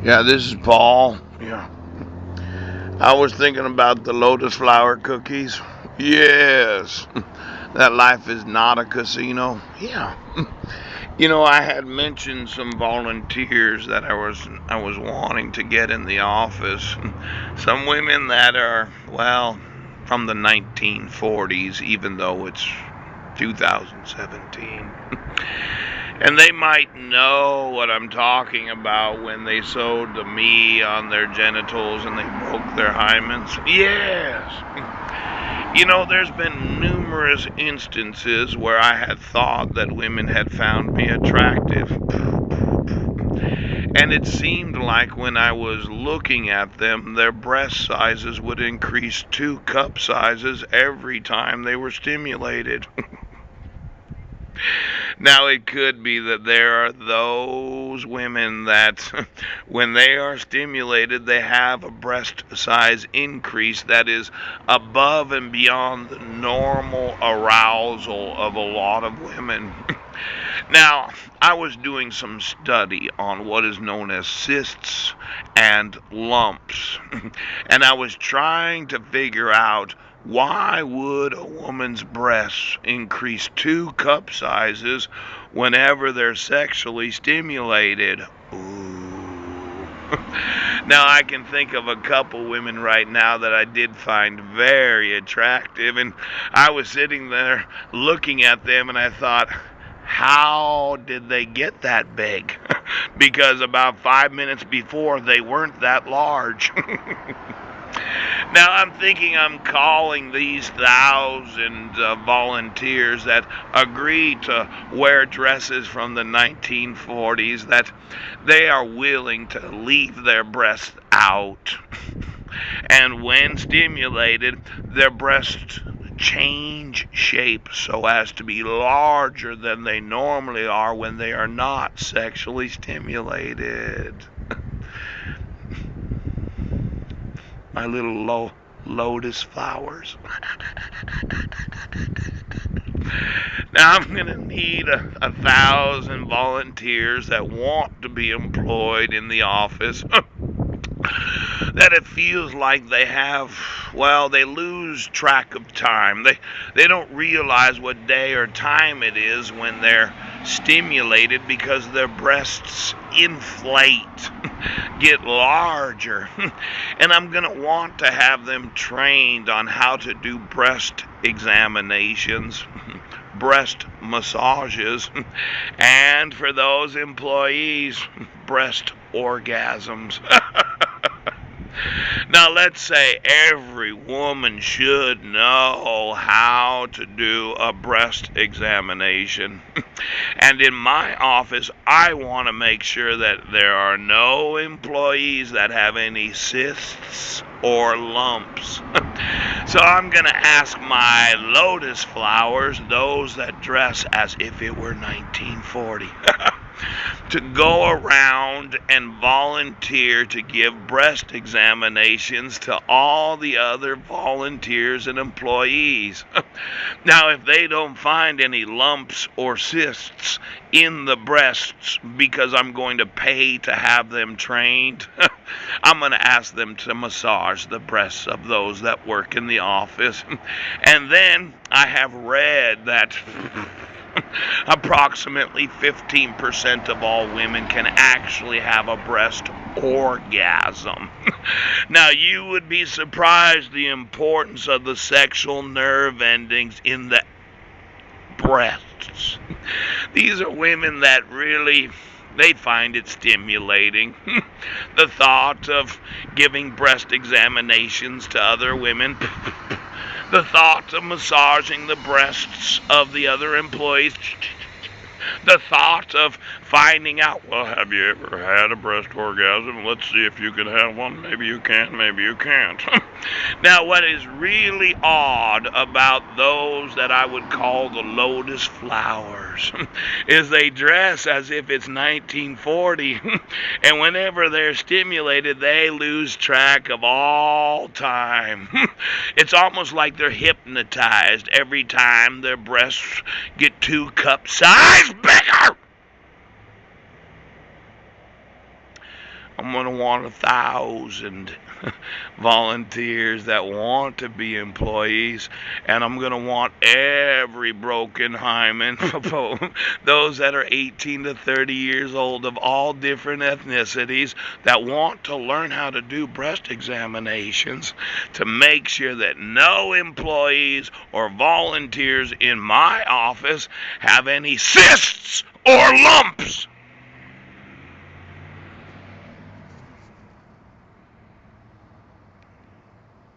Yeah, this is Paul. Yeah. I was thinking about the Lotus flower cookies. Yes. That life is not a casino. Yeah. I had mentioned some volunteers that I was wanting to get in the office. Some women that are, well, from the 1940s, even though it's 2017. And they might know what I'm talking about when they sewed the me on their genitals and they broke their hymens. Yes. There's been numerous instances where I had thought that women had found me attractive. And it seemed like when I was looking at them, their breast sizes would increase 2 cup sizes every time they were stimulated. Now, it could be that there are those women that, when they are stimulated, they have a breast size increase that is above and beyond the normal arousal of a lot of women. Now, I was doing some study on what is known as cysts and lumps, and I was trying to figure out why would a woman's breasts increase 2 cup sizes whenever they're sexually stimulated? Ooh. Now, I can think of a couple women right now that I did find very attractive, and I was sitting there looking at them, and I thought, how did they get that big? Because about 5 minutes before, they weren't that large. Now, I'm thinking I'm calling these thousand volunteers that agreed to wear dresses from the 1940s, that they are willing to leave their breasts out. And when stimulated, their breasts change shape so as to be larger than they normally are when they are not sexually stimulated. My little lotus flowers. Now I'm going to need a 1,000 volunteers that want to be employed in the office. That it feels like they have, well, they lose track of time. They don't realize what day or time it is when they're stimulated because their breasts inflate, get larger. And I'm going to want to have them trained on how to do breast examinations, breast massages, and for those employees, breast orgasms. Now, let's say every woman should know how to do a breast examination. And in my office, I want to make sure that there are no employees that have any cysts or lumps. So I'm going to ask my lotus flowers, those that dress as if it were 1940. To go around and volunteer to give breast examinations to all the other volunteers and employees. Now, if they don't find any lumps or cysts in the breasts because I'm going to pay to have them trained, I'm going to ask them to massage the breasts of those that work in the office. And then I have read that approximately 15% of all women can actually have a breast orgasm. Now, you would be surprised the importance of the sexual nerve endings in the breasts. These are women that really, they find it stimulating. The thought of giving breast examinations to other women. The thought of massaging the breasts of the other employees. The thought of finding out, well, have you ever had a breast orgasm? Let's see if you can have one. Maybe you can, maybe you can't. Now, what is really odd about those that I would call the lotus flowers is they dress as if it's 1940, and whenever they're stimulated, they lose track of all time. It's almost like they're hypnotized every time their breasts get 2 cup size bigger. I'm going to want 1,000 volunteers that want to be employees, and I'm going to want every broken hymen, those that are 18 to 30 years old of all different ethnicities that want to learn how to do breast examinations, to make sure that no employees or volunteers in my office have any cysts or lumps.